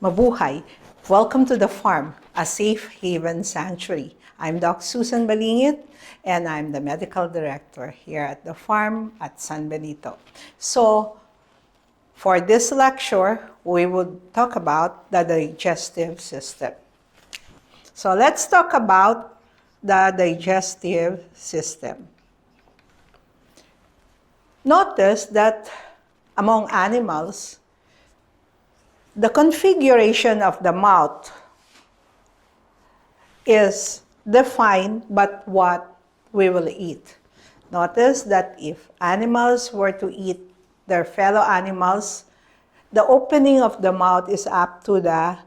Mabuhay! Welcome to the farm, a safe haven sanctuary. I'm Doc Susan Balingit, and I'm the medical director here at the farm at San Benito. So, for this lecture, we will talk about the digestive system. So, let's talk about the digestive system. Notice that among animals, the configuration of the mouth is defined by what we will eat. Notice that if animals were to eat their fellow animals, the opening of the mouth is up to the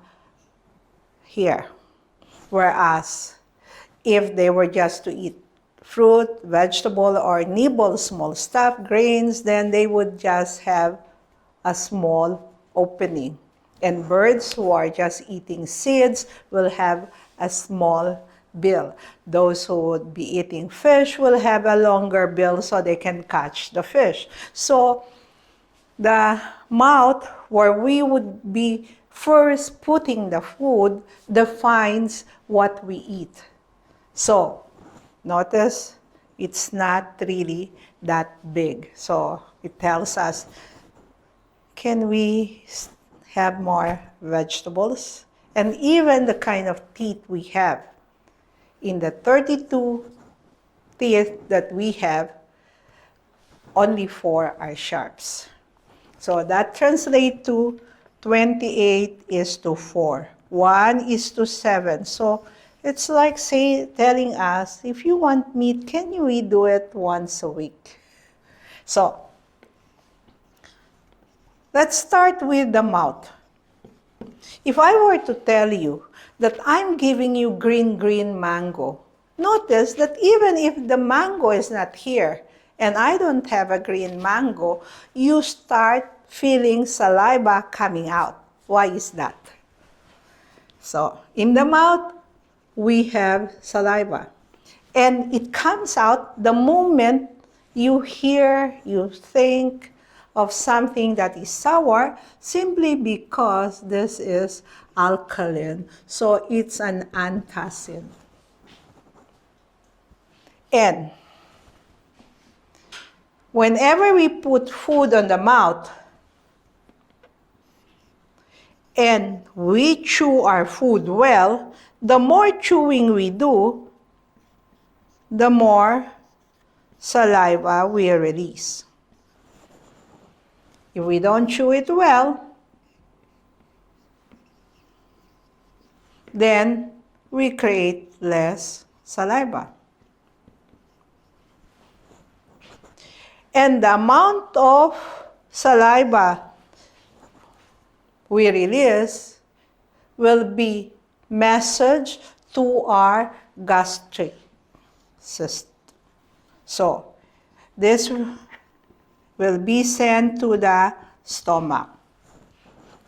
here. Whereas if they were just to eat fruit, vegetable, or nibble small stuff, grains, then they would just have a small opening. And birds who are just eating seeds will have a small bill. Those who would be eating fish will have a longer bill so they can catch the fish. So the mouth, where we would be first putting the food, defines what we eat. So notice it's not really that big. So it tells us, can we have more vegetables? And even the kind of teeth we have. In the 32 teeth that we have, only 4 are sharps. So that translates to 28:4. 1:7. So it's like telling us, if you want meat, can we do it once a week? So let's start with the mouth. If I were to tell you that I'm giving you green mango, notice that even if the mango is not here and I don't have a green mango, you start feeling saliva coming out. Why is that? So in the mouth, we have saliva. And it comes out the moment you hear, you think of something that is sour, simply because this is alkaline. So it's an antacid. And whenever we put food on the mouth and we chew our food well, the more chewing we do, the more saliva we release. If we don't chew it well, then we create less saliva. And the amount of saliva we release will be messaged to our gastric system. So this will be sent to the stomach.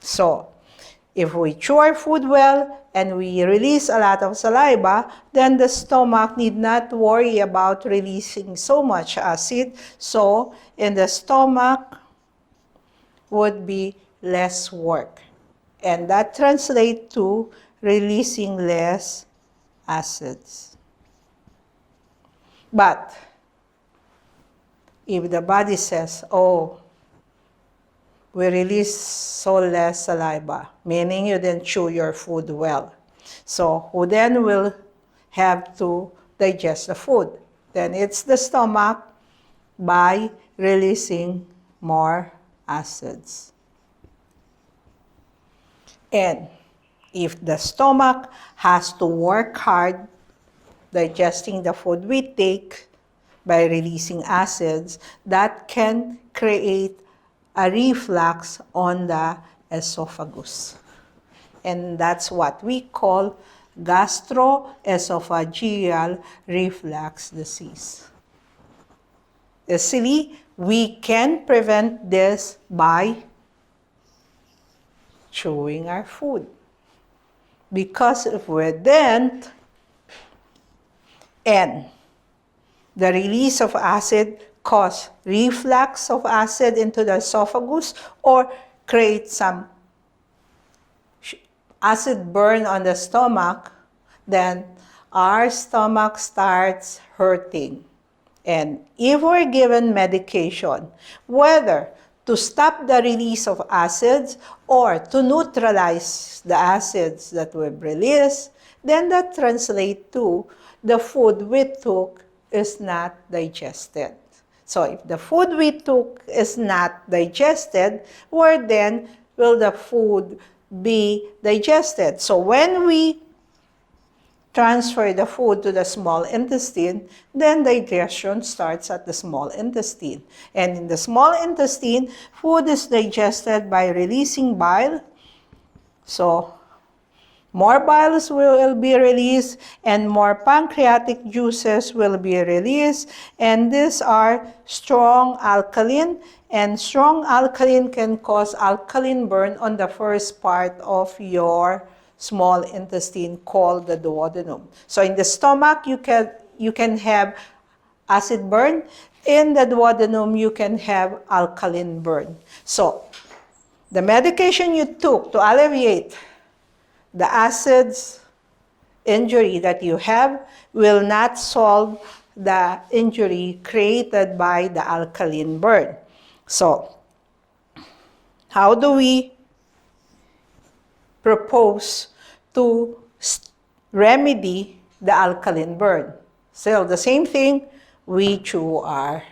So if we chew our food well and we release a lot of saliva, then the stomach need not worry about releasing so much acid. So in the stomach would be less work. And that translates to releasing less acids. But if the body says, oh, we release so less saliva, meaning you didn't chew your food well. So who then will have to digest the food? Then it's the stomach by releasing more acids. And if the stomach has to work hard digesting the food we take by releasing acids, that can create a reflux on the esophagus. And that's what we call gastroesophageal reflux disease. Easily, we can prevent this by chewing our food. Because if we didn't, and the release of acid cause reflux of acid into the esophagus or create some acid burn on the stomach, then our stomach starts hurting. And if we're given medication, whether to stop the release of acids or to neutralize the acids that we've released, then that translates to the food we took is not digested. So if the food we took is not digested, where then will the food be digested? So when we transfer the food to the small intestine, then digestion starts at the small intestine. And in the small intestine, food is digested by releasing bile. So more biles will be released and more pancreatic juices will be released. And these are strong alkaline. And strong alkaline can cause alkaline burn on the first part of your small intestine called the duodenum. So in the stomach, you can have acid burn. In the duodenum, you can have alkaline burn. So the medication you took to alleviate the acids injury that you have will not solve the injury created by the alkaline burn. So, how do we propose to remedy the alkaline burn? Still the same thing, we chew our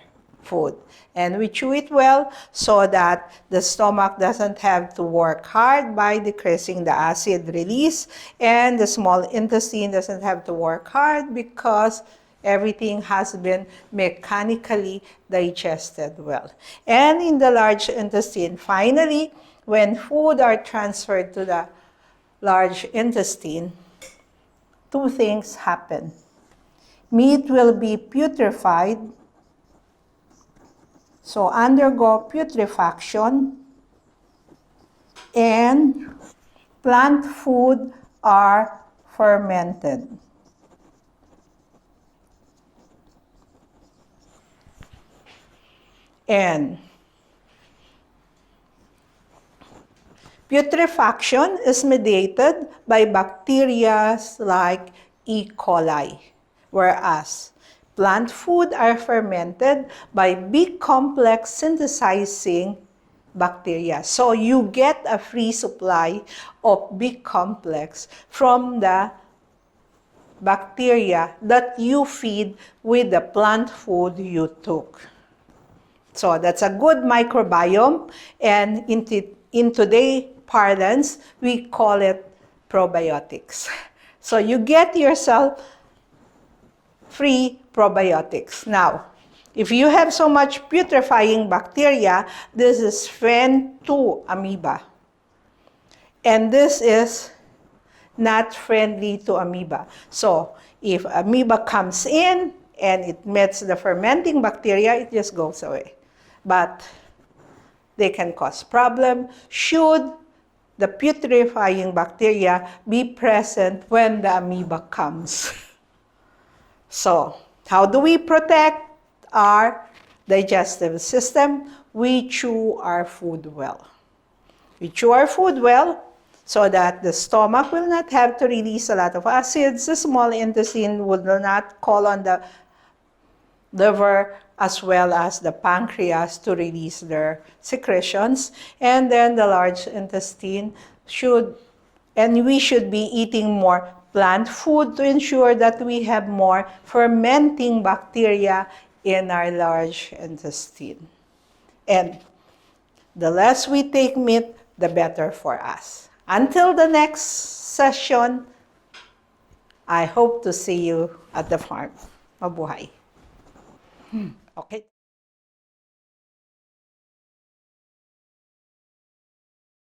food. And we chew it well so that the stomach doesn't have to work hard by decreasing the acid release, and the small intestine doesn't have to work hard because everything has been mechanically digested well. And in the large intestine, finally, when food are transferred to the large intestine, two things happen. Meat will be putrefied, so undergo putrefaction, and plant food are fermented. And putrefaction is mediated by bacteria like E. coli, whereas plant food are fermented by B-complex synthesizing bacteria. So you get a free supply of B-complex from the bacteria that you feed with the plant food you took. So that's a good microbiome, and in today's parlance, we call it probiotics. So you get yourself free probiotics. Now, if you have so much putrefying bacteria, this is friend to amoeba. And this is not friendly to amoeba. So if amoeba comes in and it meets the fermenting bacteria, it just goes away. But they can cause problem should the putrefying bacteria be present when the amoeba comes. So, how do we protect our digestive system? We chew our food well. We chew our food well so that the stomach will not have to release a lot of acids. The small intestine will not call on the liver as well as the pancreas to release their secretions. And then the large intestine we should be eating more plant food to ensure that we have more fermenting bacteria in our large intestine. And the less we take meat, the better for us. Until the next session, I hope to see you at the farm. Mabuhay. Okay.